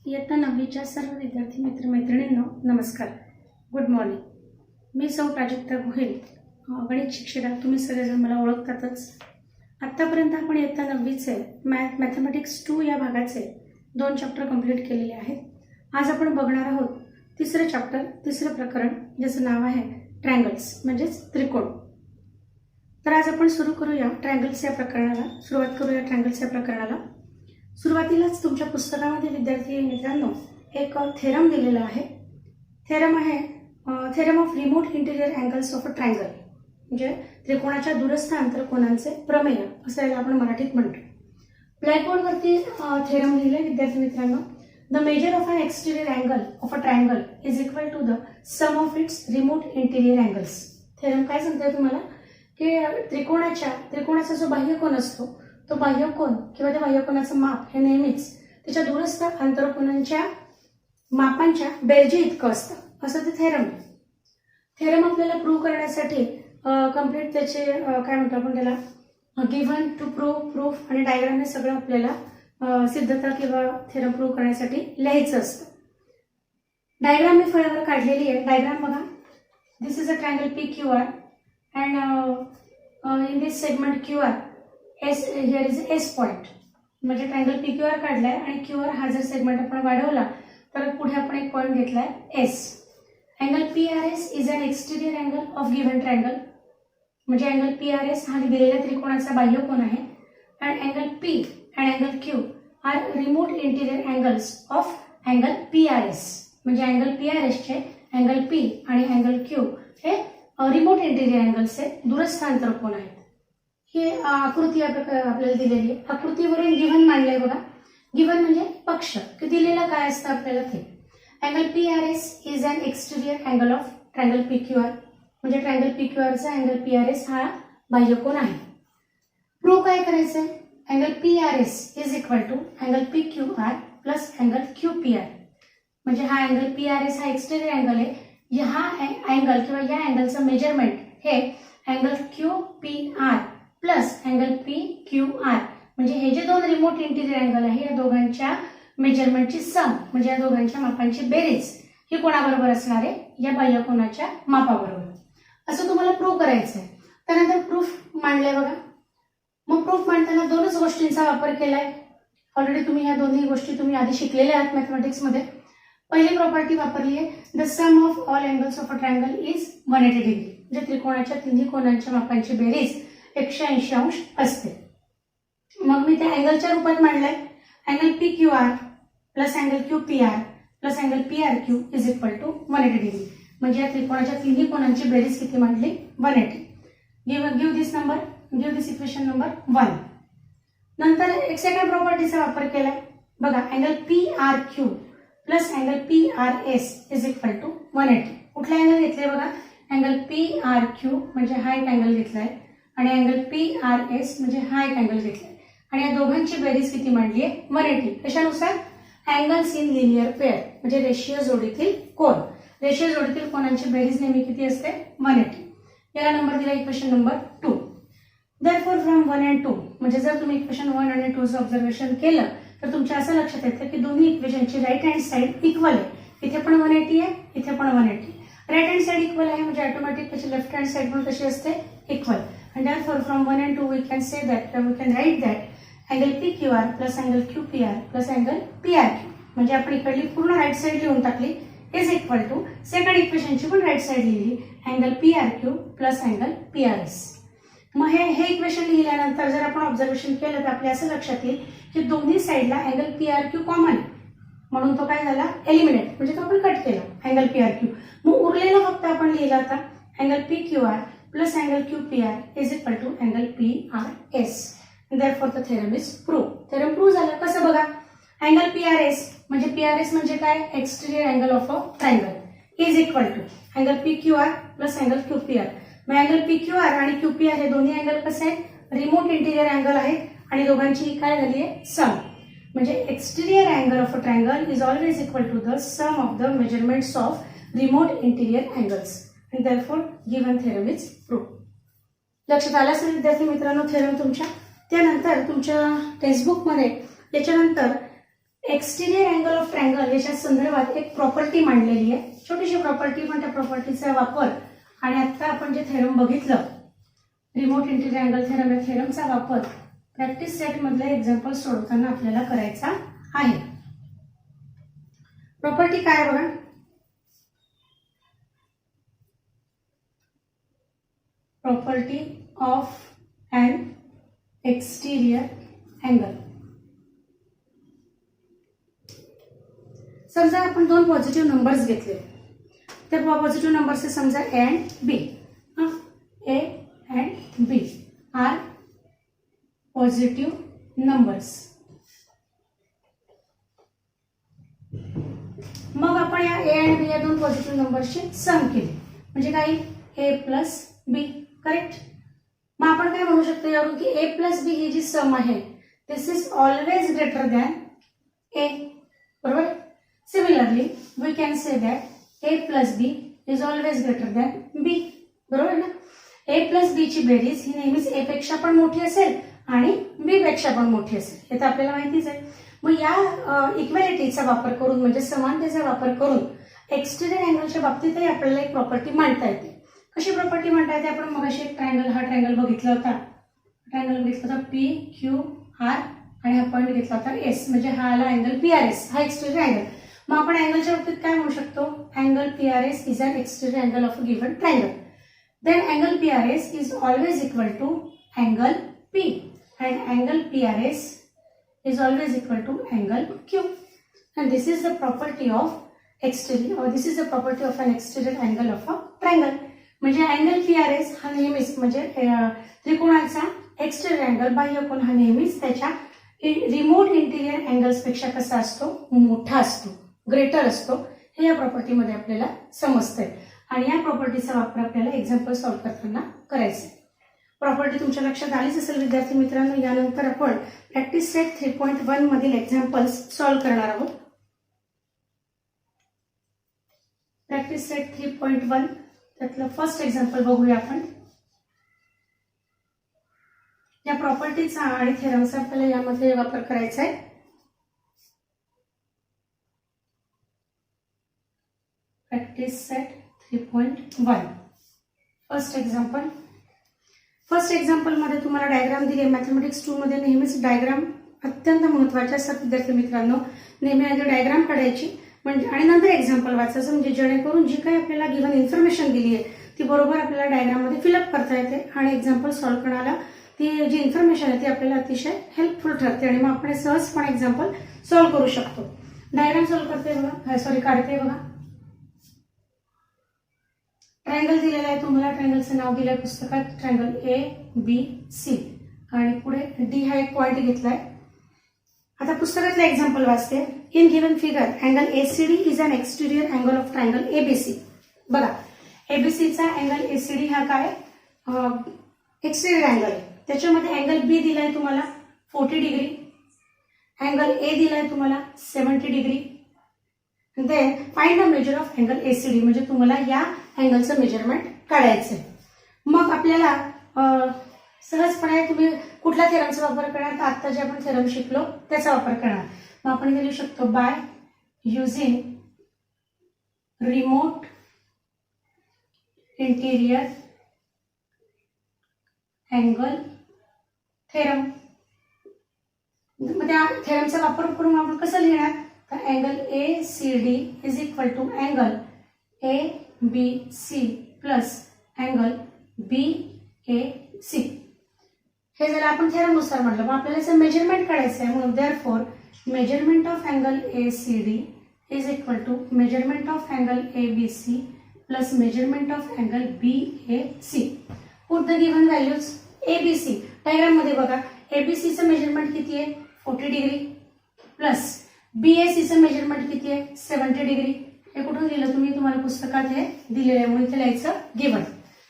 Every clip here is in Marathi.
इयत्ता 9वीच्या सर्व विद्यार्थी मित्रमैत्रिणींनो नमस्कार. Good morning. मी सौ प्राजक्ता गोहिल, गणित शिक्षिका. तुम्ही सगळेजण मला ओळखतातच. आत्तापर्यंत आपण इयत्ता 9वीचे मॅथमॅटिक्स 2 या भागाचे 2 चॅप्टर कंप्लीट केलेले आहेत. आज आपण बघणार आहोत तिसरं चॅप्टर, तिसरं प्रकरण, ज्याचं नाव आहे ट्रायंगल्स म्हणजेच त्रिकोण. तर आज आपण सुरू करूया ट्रायंगल्स या प्रकरणाला. सुरुवात करूया ट्रायंगल्स या प्रकरणाला. सुरुवातीलाच तुमच्या पुस्तकामध्ये विद्यार्थी मित्रांनो एक थेरम दिलेला आहे. थेरम आहे theorem of remote interior angles of a triangle, म्हणजे त्रिकोणाच्या दूरस्थ आंतरकोनांचे प्रमेय असं याला आपण मराठीत म्हणतो. ब्लॅकबोर्डवरती थेरम लिहिले विद्यार्थी मित्रांनो. The measure of an exterior angle of a triangle is equal to the sum of its remote interior angles. Theorem काय सांगतोय तुम्हाला की त्रिकोणाचा जो बाह्यकोन असतो तो बाह्यकोन किंवा त्या बाह्यकोनाचं माप हे नेहमीच त्याच्या दूरस्थ आंतरकोनांच्या मापांच्या बेरजे इतकं असतं, असं ते थेरम आहे. थेरम आपल्याला प्रूव्ह करण्यासाठी कम्प्लीट त्याचे काय म्हणतो आपण त्याला गिव्हन टू प्रूफ आणि डायग्राम हे सगळं आपल्याला सिद्धता किंवा थेरम प्रूव्ह करण्यासाठी लिहायचं असतं. डायग्राम मी फळ्यावर काढलेली आहे. डायग्राम बघा. This is a triangle P Q R and in this segment Q R S here is S point. म्हणजे ट्रायंगल पी क्यू आर काढलाय आणि क्यू आर हा जर सेगमेंट आपण वाढवला तर पुढे आपण एक पॉइंट घेतलाय S. Angle P R S is an exterior angle of given triangle. म्हणजे अँगल पी आर एस हा दिलेल्या त्रिकोणाचा बाह्यकोन आहे. And angle P and angle Q R remote interior angles of angle P R S. म्हणजे अँगल पी आर एस चे अँगल पी आणि अँगल क्यू हे रिमोट इंटिरियर अँगल्सचे दूरस्थ आंतरकोन आहेत. ही आकृती आपल्याला दिलेली आहे. आकृतीवरून गिव्हन मांडलंय बघा. गिव्हन म्हणजे पक्ष की दिलेला काय असतं आपल्याला ते. Angle P R S is an exterior angle of triangle P Q R. म्हणजे ट्रायंगल पी क्यू आरचा अँगल पी आर एस हा बाह्यकोन आहे. प्रूव्ह काय करायचंय. Angle P R S is equal to angle P Q R plus angle Q P R. म्हणजे हा अँगल पी आर एस हा एक्सटिरियर अँगल आहे. हा अँगल किंवा या अँगलचं मेजरमेंट हे angle Q P R plus angle P Q R. म्हणजे हे जे दोन रिमोट इंटिरियर अँगल आहे या दोघांच्या मेजरमेंटची सम म्हणजे या दोघांच्या मापांची बेरीज ही कोणाबरोबर असणार आहे, या बाह्यकोनाच्या मापाबरोबर. असं तुम्हाला प्रूव्ह करायचं आहे. त्यानंतर प्रूफ मांडलंय बघा. मग प्रूफ मांडताना दोनच गोष्टींचा वापर केलाय. ऑलरेडी तुम्ही ह्या दोन्ही गोष्टी तुम्ही आधी शिकलेल्या आहात मॅथमॅटिक्स मध्ये. पहिली प्रॉपर्टी वापरली आहे the sum of all angles of a triangle is 180 degree. म्हणजे त्रिकोणाच्या तिन्ही कोनांच्या मापांची बेरीज 180 अंश असते. मग मी त्या अँगलच्या रूपात मांडलंय. Angle P Q R plus angle Q P R plus angle P R Q is equal to 180 degree. म्हणजे या त्रिकोणाच्या तिन्ही कोनांची बेरीज किती मांडली 180. Give this equation number 1. नंतर एक सेकंड प्रॉपर्टीचा वापर केलाय बघा. Angle P R Q plus angle P R S is equal to 180. कुठला अँगल घेतलाय बघा. अँगल पी आर क्यू म्हणजे हा एक अँगल घेतलाय आणि अँगल पी आर एस म्हणजे हा एक अँगल घेतलाय आणि या दोघांची बेरीज किती मांडली आहे 180. कशानुसार अँगल्स इन लिनियर पेअर म्हणजे रेषीय जोडीतील कोन. रेषीय जोडीतील कोनांची बेरीज नेहमी किती असते 180. याला नंबर दिला equation number 2. Therefore from 1 and 2 म्हणजे जर तुम्ही इक्वेशन 1 आणि 2 चं ऑब्झर्वेशन केलं तर तुमच्या असं लक्षात येतं की दोन्ही इक्वेशनची राईट हँड साइड इक्वल आहे. इथे पण 180 आहे, इथे पण 180. राईट हँड साइड इक्वल आहे म्हणजे ऑटोमॅटिक त्याची लेफ्ट हँड साइड पण कशी असते equal. And therefore from 1 and 2 we can say that we can write that angle PQR plus angle QPR plus angle PRQ. म्हणजे आपण इकडली पूर्ण राईट साइड लिहून टाकली इज इक्वल टू सेकंड इक्वेशनची पण राईट साइड लिहिली angle PRQ plus angle PRS. मग हे इक्वेशन लिहिल्यानंतर जर आपण ऑब्झर्वेशन केलं तर आपल्या असं लक्षात येईल की दोन्ही साइडला अँगल PRQ कॉमन म्हणून तो काय झाला एलिमिनेट म्हणजे तो आपण कट केला अँगल PRQ. मग उरलेला फक्त आपण लिहिला आता angle PQR plus angle QPR is equal to angle PRS. And therefore the theorem is proved. Theorem prove झालं. कसं बघा. angle PRS म्हणजे PRS म्हणजे काय exterior angle of a triangle is equal to angle PQR plus angle QPR. मग angle PQR आणि QPR हे दोन्ही अँगल कसे आहेत रिमोट इंटिरियर अँगल आहेत आणि दोघांची काय झाली आहे सम. म्हणजे exterior angle of a triangle is always equal to the sum of the measurements of remote interior angles. And therefore given theorem is proved. लक्षात आलं असेल विद्यार्थी मित्रांनो थेरम तुमच्या. त्यानंतर तुमच्या टेक्स्टबुक मध्ये याच्यानंतर एक्सटिरियर अँगल ऑफ ट्रायंगल याच्या संदर्भात एक प्रॉपर्टी मांडलेली आहे, छोटीशी प्रॉपर्टी, पण त्या प्रॉपर्टीचा वापर आणि आता आपण जे थेरम बघितलं रिमोट इंटिरियर अँगल थेरम, या थेरमचा वापर प्रॅक्टिस सेट मधले एक्झाम्पल सोडवताना आपल्याला करायचा आहे. प्रॉपर्टी काय बघा, property of an exterior angle. समजा आपण दोन पॉझिटिव्ह नंबर्स घेतले, त्या पॉझिटिव्ह नंबरचे समजा A and B, A and B are positive numbers. मग आपण या ए अँड बी या दोन पॉझिटिव्ह नंबर्सची सम केली म्हणजे काय, ए प्लस बी, करेक्ट. मग आपण काय म्हणू शकतो यावरून की ए प्लस बी ही जी सम आहे this is always greater than A, बरोबर. Similarly we can say that A plus B is always greater than B, बरोबर ना. ए प्लस बी ची बेरीज ही नेहमीच ए पेक्षा पण मोठी असेल आणि बी पेक्षा पण मोठी असेल, हे तर आपल्याला माहितीच आहे. मग या इक्वॅलिटीचा वापर करून म्हणजे समानतेचा वापर करून एक्सटिरियर अँगलच्या बाबतीतही आपल्याला एक प्रॉपर्टी मांडता येते. कशी प्रॉपर्टी म्हणता येते, आपण मगाशी एक ट्रायंगल, हा ट्रायंगल बघितला होता, ट्रायंगल बघितला होता पी क्यू आर आणि हा पॉईंट घेतला होता एस, म्हणजे हा आला अँगल पी आर एस, हा एक्सटिरियर अँगल. मग आपण अँगलच्या बाबतीत काय म्हणू शकतो, angle P R S is an exterior angle of a given triangle. Then angle P R S is always equal to angle P and angle P R S is always equal to angle Q. And this is the property of exterior, और this is the property of an exterior angle of a triangle. म्हणजे अँगल पी आर एस हा नेहमीच म्हणजे त्रिकोणाचा एक्सटिरियर अँगल, बाह्य कोन हा नेहमीच त्याच्या रिमोट इंटिरियर अँगल्स पेक्षा कसा असतो, मोठा असतो, ग्रेटर असतो, हे या प्रॉपर्टीमध्ये आपल्याला समजतंय. आणि या प्रॉपर्टीचा वापर आपल्याला एक्झाम्पल सॉल्व्ह करताना करायचा आहे. प्रॉपर्टी तुमच्या लक्षात आलीच असेल विद्यार्थी मित्रांनो. यानंतर आपण प्रॅक्टिस सेट 3.1 मधील एक्झाम्पल्स सॉल्व्ह करणार आहोत. प्रॅक्टिस सेट 3.1 त्यातलं फर्स्ट एक्झाम्पल बघूया आपण. या प्रॉपर्टीचा आणि थेरमचा आपल्याला यामध्ये वापर करायचा आहे. Practice set 3.1 first example. First example मध्ये तुम्हाला डायग्राम दिले. मॅथमेटिक्स 2 मध्ये नेहमीच डायग्राम अत्यंत महत्त्वाचे असतात विद्यार्थी मित्रांनो. नेहमी आधी डायग्राम काढायची म्हणजे आणि नंतर एक्झाम्पल वाचायचं, म्हणजे जेणेकरून जी काही आपल्याला गिव्हन इन्फॉर्मेशन दिली आहे ती बरोबर आपल्याला डायग्राम मध्ये फिलअप करता येते आणि एक्झाम्पल सॉल्व्ह करण्याला ती जी इन्फॉर्मेशन आहे ती आपल्याला अतिशय हेल्पफुल ठरते आणि मग आपण सहजपणे एक्झाम्पल सॉल्व्ह करू शकतो. डायग्राम सॉल्व्ह करते बघा, सॉरी काढते बघा. ट्रायंगल दिलेला आहे तुम्हाला, ट्रायंगलचं नाव दिलंय पुस्तकात, ट्रायंगल ए बी सी आणि पुढे डी हा एक पॉइंट घेतलाय. आता पुस्तकातलं एक्झाम्पल वाचते. In given figure angle ACD is an exterior angle of triangle ABC. बघा एबीसीचा अँगल एसीडी हा काय एक्सटिरियर अँगल आहे. त्याच्यामध्ये अँगल बी दिलाय तुम्हाला 40 डिग्री, अँगल ए दिलाय तुम्हाला 70 degree. Then find the measure of angle A C D, म्हणजे तुम्हाला या अँगलचं मेजरमेंट काढायचंय. मग आपल्याला सहजपणे तुम्ही कुठल्या थेरमचा वापर करणार, तर आता जे आपण थेरम शिकलो त्याचा वापर करणार. मग आपण हे लिहू शकतो by using remote interior angle theorem. मग त्या थेरमचा वापर करून आपण कसं लिहिणार, तर angle A C D is equal to angle A B C plus angle B A C. हे जर आपण थेरमनुसार म्हटलं मग आपल्याला याचं मेजरमेंट काढायचं आहे. म्हणून therefore measurement of angle A C D is equal to measurement of angle A B C plus measurement of angle B A C. Put the given values. A B C diagram मध्ये बघा, एबीसीचं मेजरमेंट किती आहे 40 डिग्री प्लस बीएसीचं मेजरमेंट किती आहे 70 डिग्री. हे कुठून दिलं तुम्ही, तुम्हाला पुस्तकात हे दिलेलं आहे म्हणून इथे लिहायचं गिव्हन.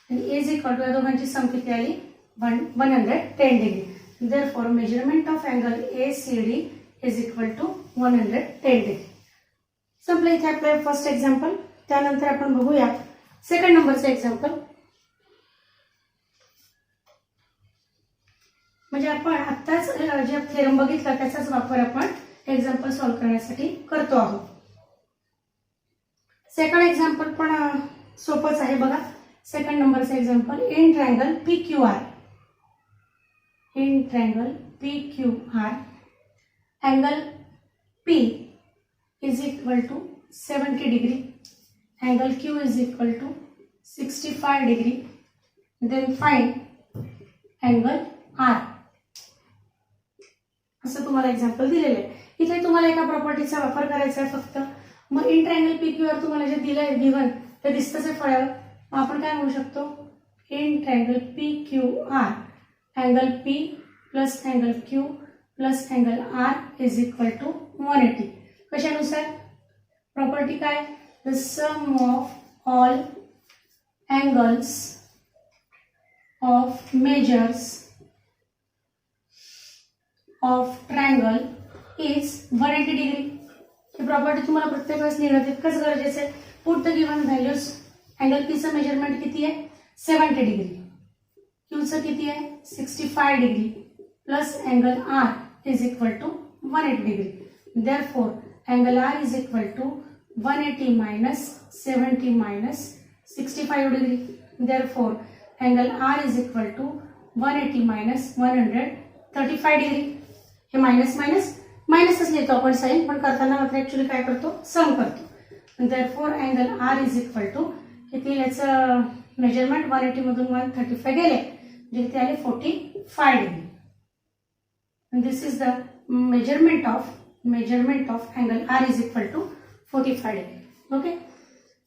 आणि इज इक्वल टू या दोघांची सम किती आली 110 degree. Therefore measurement of angle A C D is equal to 110 degree. संपलं इथे आपलं फर्स्ट एक्झाम्पल. त्यानंतर आपण बघूया सेकंड नंबरचं एक्झाम्पल. म्हणजे आपण आत्ताच जे थेरम बघितला त्याचाच वापर आपण एक्झाम्पल सॉल्व्ह करण्यासाठी करतो आहोत. सेकंड एक्झाम्पल पण सोपंच आहे बघा. सेकंड नंबरचं example, in triangle PQR. In triangle PQR angle P is equal to 70 degree, angle Q is equal to 65 degree. Then find angle R. असं तुम्हाला एक्झाम्पल दिलेलं आहे. इथे तुम्हाला एका प्रॉपर्टीचा वापर करायचा आहे फक्त. मग इन ट्रायंगल PQR तुम्हाला जे दिलंय गिव्हन ते दिसतंच आहे फळ्यावर. मग आपण काय म्हणू शकतो, in triangle PQR angle P plus angle Q plus angle R is equal to 180. कशानुसार, प्रॉपर्टी काय, the sum of all angles of measures of triangle is 180 degree. ही प्रॉपर्टी तुम्हाला प्रत्येक वेळेस लिहिणं तितकंच गरजेचं आहे. Put the given values. Angle पीचं मेजरमेंट किती आहे, 70 डिग्री. क्यूचं किती आहे, 65 degree plus angle R is equal to 180 degree. Therefore angle R is equal to 180 minus 70 minus 65 degree. Therefore angle R is equal to 180 minus 135 degree. हे मायनस मायनस मायनसच लिहितो आपण साइन, पण करताना मात्र ऍक्च्युली काय करतो, सम करतो. Therefore angle R is equal to, किती याचं मेजरमेंट 180 मधून 135 गेले, म्हणजे किती आले 45 degree. This is the measurement of angle R is equal to 45 degree. Okay,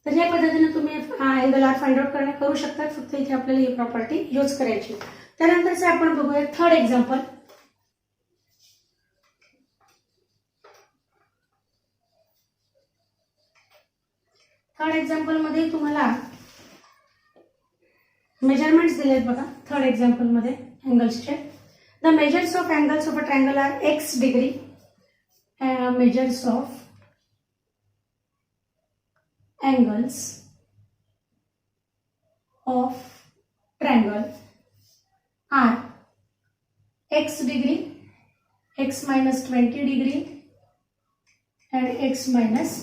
तर या पद्धतीने तुम्ही अँगल आर फाइंड आउट करू शकता. फक्त इथे आपल्याला ही प्रॉपर्टी यूज करायची. त्यानंतरचे आपण बघूया थर्ड एक्झाम्पल. थर्ड एक्झाम्पल मध्ये तुम्हाला मेजरमेंट्स दिले आहेत बघा. थर्ड एक्झाम्पल मध्ये अँगल्सचे, the measures of angles of a triangle are x degree. Measures of angles of triangle are x degree, x minus 20 degree and x minus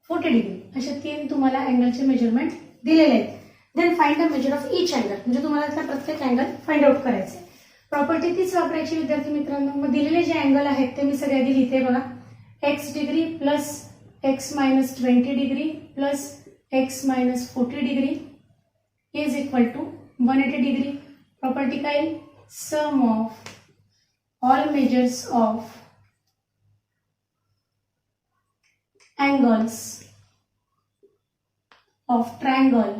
40 degree. अशा तीन तुम्हाला अँगलचे मेजरमेंट दिलेले आहेत. Then find the measure of each angle. म्हणजे तुम्हाला त्यातला प्रत्येक अँगल फाइंड आउट करायचं आहे. प्रॉपर्टी तीच वापरायची विद्यार्थी मित्रांनो. मग दिलेले जे अँगल आहेत ते मी सगळे आधी लिहिते बघा. x degree plus x minus 20 degree plus x minus 40 degree is equal to 180 degree. Property काय, sum of all measures of angles of triangle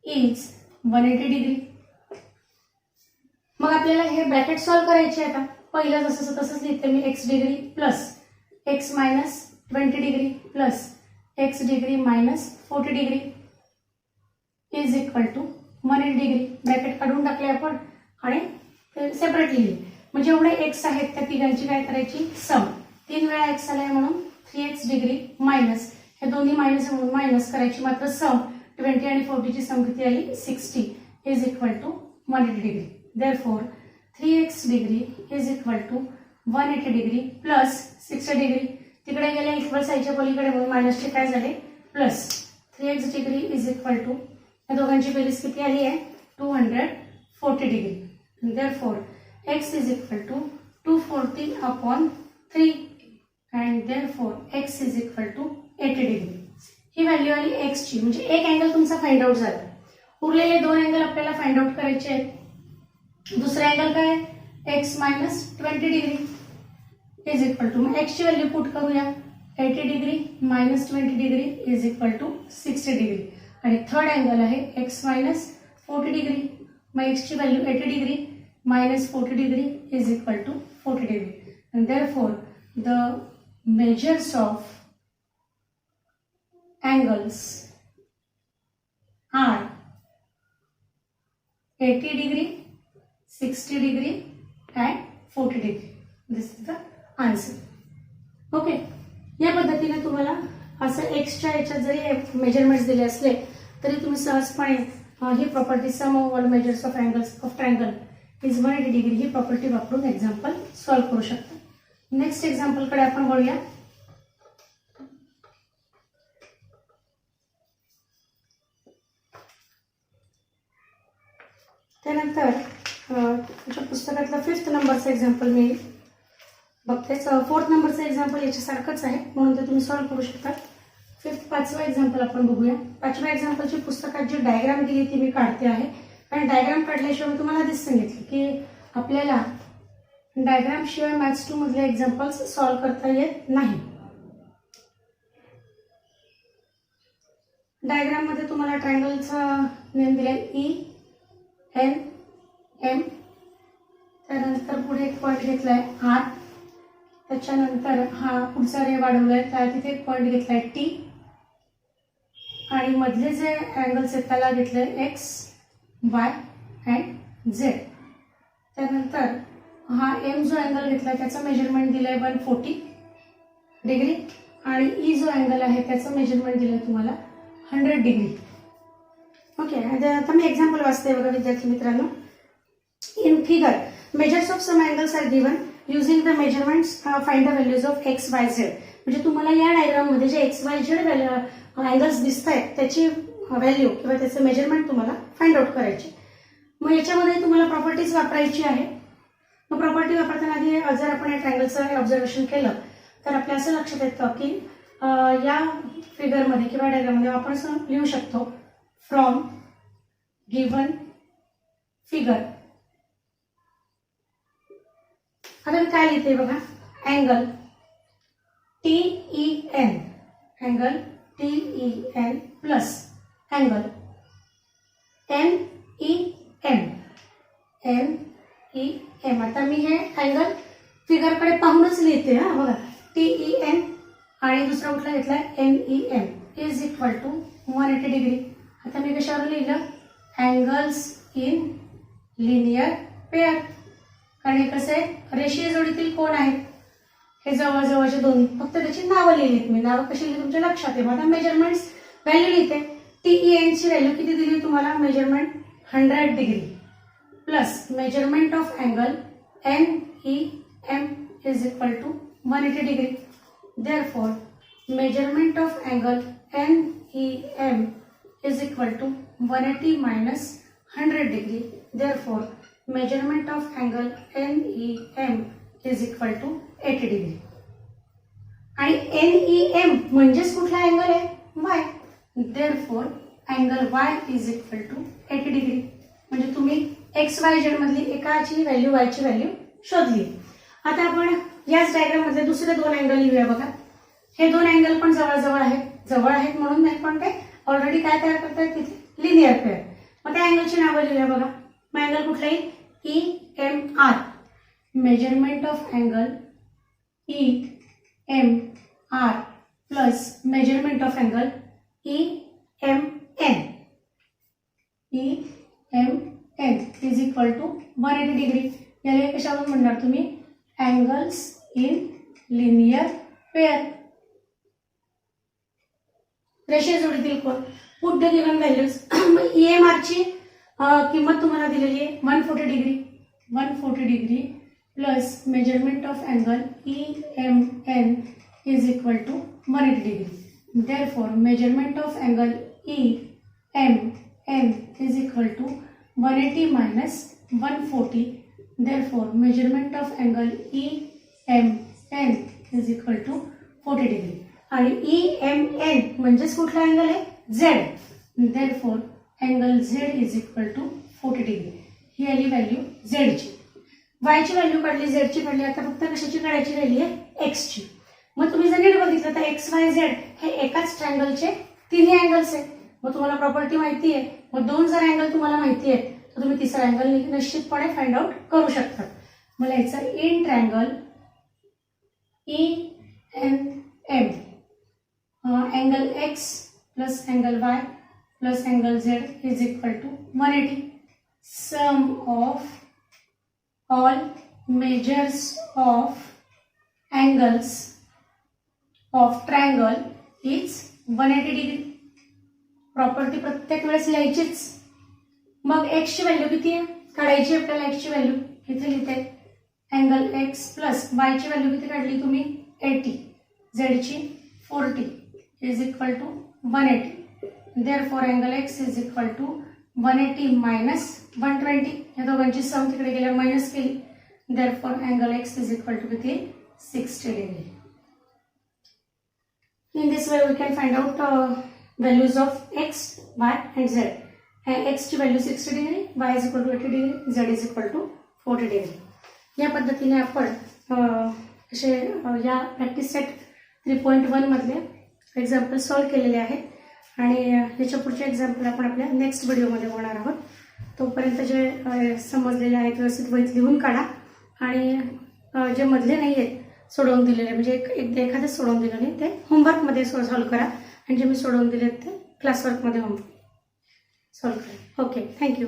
is 180 degree. मग आपल्याला हे ब्रॅकेट सॉल्व करायचे. आता पहिलं जसं तसंच लिहिते मी. x degree plus x minus 20 degree plus x degree minus 40 degree is equal to 180 degree. Bracket काढून टाकले आपण आणि सेपरेट लिहिले. म्हणजे एवढे x आहेत त्या तिघांची काय करायची, सम. 3 वेळा x आलाय म्हणून 3x डिग्री मायनस, हे दोन्ही मायनस म्हणून मायनस करायची. मात्र सम 20 आणि 40 ची सम किती आली, 60 is equal to 180 degree. Therefore 3x degree is equal to 180 degree plus 60 degree. तिकडे गेले इक्वल साईडच्या पलीकडे म्हणून मायनसचे काय झाले, plus 3x degree is equal to, या दोघांची बेरीज किती आली आहे, 240 degree. Therefore x is equal to 240 upon 3 and therefore x is equal to 80 degree. ही व्हॅल्यू आली x ची. म्हणजे एक अँगल तुमचा फाइंड आउट झाला. उरलेले 2 अँगल आपल्याला फाइंड आउट करायचे आहेत. दुसरा अँगल काय, x minus 20 degree is equal to, मग x ची व्हॅल्यू पुट करूया. 80 degree minus 20 degree is equal to 60 degree. आणि थर्ड अँगल आहे x मायनस 40 डिग्री. मग x ची value 80 degree minus 40 degree is equal to 40 degree. And therefore the measures of angles are 80 degree, 60 degree and 40 degree. This is the answer. Okay. या पद्धतीने तुम्हाला असं एक्सच्या याच्यात जरी मेजरमेंट्स दिले असले तरी तुम्ही सहजपणे ही property sum of all measures of angles of triangle is 180 degree ही प्रॉपर्टी वापरून एक्झाम्पल सॉल्व्ह करू शकता. नेक्स्ट एक्झाम्पलकडे आपण वळूया. त्यानंतर तुमच्या पुस्तकातलं 5th नंबरचं एक्झाम्पल मी बघतेच. 4th नंबरचं एक्झाम्पल याच्यासारखंच आहे म्हणून ते तुम्ही सॉल्व्ह करू शकता. 5th एक्झाम्पल आपण बघूया. 5व्या एक्झाम्पलची पुस्तकात जी डायग्राम दिली ती मी काढते आहे, कारण डायग्राम काढल्याशिवाय मी तुम्हाला आधीच सांगितलं की आपल्याला डायग्राम शिवाय मॅथ्स 2 मधले एक्झाम्पल्स सॉल्व्ह करता येत नाही. डायग्राम मध्ये तुम्हाला ट्रायंगलचा नेम दिलाय ENM. त्यानंतर पुढे एक पॉईंट घेतलाय R. त्याच्यानंतर हा पुढचा रे वाढवलाय, त्या तिथे एक पॉईंट घेतलाय T आणि मधले जे अँगल्स आहेत त्याला घेतलंय X, Y अँड Z. त्यानंतर हा M जो अँगल घेतलाय त्याचं मेजरमेंट दिलंय 140 डिग्री आणि E जो अँगल आहे त्याचं मेजरमेंट दिलंय तुम्हाला 100 डिग्री. ओके, आता मी एक्झाम्पल वाचते बघा विद्यार्थी मित्रांनो. In figure measures of some angles are given using the measurements find the values of X, Y, Z. म्हणजे तुम्हाला या डायग्राम मध्ये जे X, Y, Z अँगल्स दिसत आहेत त्याची व्हॅल्यू किंवा त्याचे मेजरमेंट तुम्हाला फाइंड आउट करायचे. मग याच्यामध्ये तुम्हाला प्रॉपर्टीज वापरायची आहे. मग प्रॉपर्टी वापरताना आधी जर आपण या ट्रायंगलचं ऑब्झर्वेशन केलं तर आपल्या असं लक्षात येतं की या फिगरमध्ये किंवा डायग्राममध्ये आपण असं लिहू शकतो फ्रॉम गिवन फिगर. आता मी काय लिहिते बघा, angle TEN, angle TEN plus angle NEM. आता मी हे अँगल फिगरकडे पाहूनच लिहिते. हा बघा, TEN आणि दुसरा कुठला घेतलाय NEM is equal to 180 degree. आता मी कशावर लिहिलं, अँगल्स इन लिनियर पेअर. कारण हे कसं आहे, रेषीय जोडीतील कोण आहेत हे जवळजवळचे दोन्ही, फक्त त्याची नावं लिहिलीत मी. नावं कशी लिहिली तुमच्या लक्षात आहे. आता मेजरमेंट्स व्हॅल्यू लिहिते. TEN ची व्हॅल्यू किती दिली तुम्हाला, measurement 100 degree plus measurement of angle NEM is equal to 180 degree. Therefore measurement of angle NEM is equal to 180 minus 100 degree. Therefore, measurement of angle NEM is equal to 80 degree. आणि NEM म्हणजेच कुठला अँगल आहे, Y. Therefore, angle Y is equal to 80 degree. म्हणजे तुम्ही X, Y, Z मधली एकाची व्हॅल्यू Y ची व्हॅल्यू शोधली. आता आपण याच डायग्राम मधले दुसरे दोन अँगल लिहूया बघा. हे दोन अँगल पण जवळ आहेत म्हणून नाही, पण ते ऑलरेडी काय तयार करतात तिथे लिनियर पेअर. मग त्या अँगलची नावं लिहूया बघा. मग अँगल कुठला येईल, EMR. Measurement of angle EMR plus measurement of angle EMN is equal to 180 degree. याला कशावरून म्हणणार तुम्ही, अँगल्स इन लिनियर पेअर, रेषीय जोडीतील कोण. Put the given values. EMR ची किंमत तुम्हाला दिलेली आहे 140 degree plus measurement of angle EMN is equal to 180 degree. Therefore measurement of angle EMN is equal to 180 minus 140. Therefore measurement of angle EMN is equal to 40 degree. आणि EMN म्हणजेच कुठला अँगल आहे, Z. Therefore angle Z is equal to 40 degree. ही आली व्हॅल्यू Z ची. Y ची व्हॅल्यू काढली, Z ची काढली. आता फक्त कशाची काढायची राहिली आहे, X ची. मग तुम्ही जर नीट बघितलं तर X, Y, Z हे एकाच ट्रायंगलचे तिन्ही अँगल्स आहेत. मग तुम्हाला प्रॉपर्टी माहिती आहे. मग दोन जर अँगल तुम्हाला माहिती आहे तर तुम्ही तिसरा अँगल निश्चितपणे फाइंड आउट करू शकता. मला याचं in triangle ENM angle X plus angle Y plus angle Z is equal to 180. Sum of all measures of angles of triangle is 180 degree. Property प्रत्येक वेळेस लिहायचीच. मग X ची व्हॅल्यू किती आहे काढायची आपल्याला. X ची व्हॅल्यू इथे लिहिते अँगल एक्स प्लस वायची व्हॅल्यू किती काढली तुम्ही 80, झेडची 40 is equal to 180. Therefore angle X is equal to 180 minus 120. या दोघांची सम तिकडे गेल्यावर मायनस केली. Therefore angle X is equal to किती 60 degree. In this way we can find out values of x, y and z. X ची value 60 degree, y is equal to 80 degree, z is equal to 40 degree. या पद्धतीने आपण असे या प्रॅक्टिस सेट 3.1 मधले एक्झाम्पल सॉल्व्ह केलेले आहेत आणि याच्या पुढचे एक्झाम्पल आपण आपल्या नेक्स्ट व्हिडिओमध्ये बघणार आहोत. तोपर्यंत जे समजलेले आहेत व्यवस्थित वहीत लिहून काढा आणि जे मधले नाही आहेत सोडवून दिलेले म्हणजे एखादं सोडवून दिलं नाही ते होमवर्कमध्ये सॉल्व्ह करा आणि जे मी सोडवून दिले ते क्लासवर्कमध्ये होमवर्क सॉल्व्ह करा. Okay, thank you.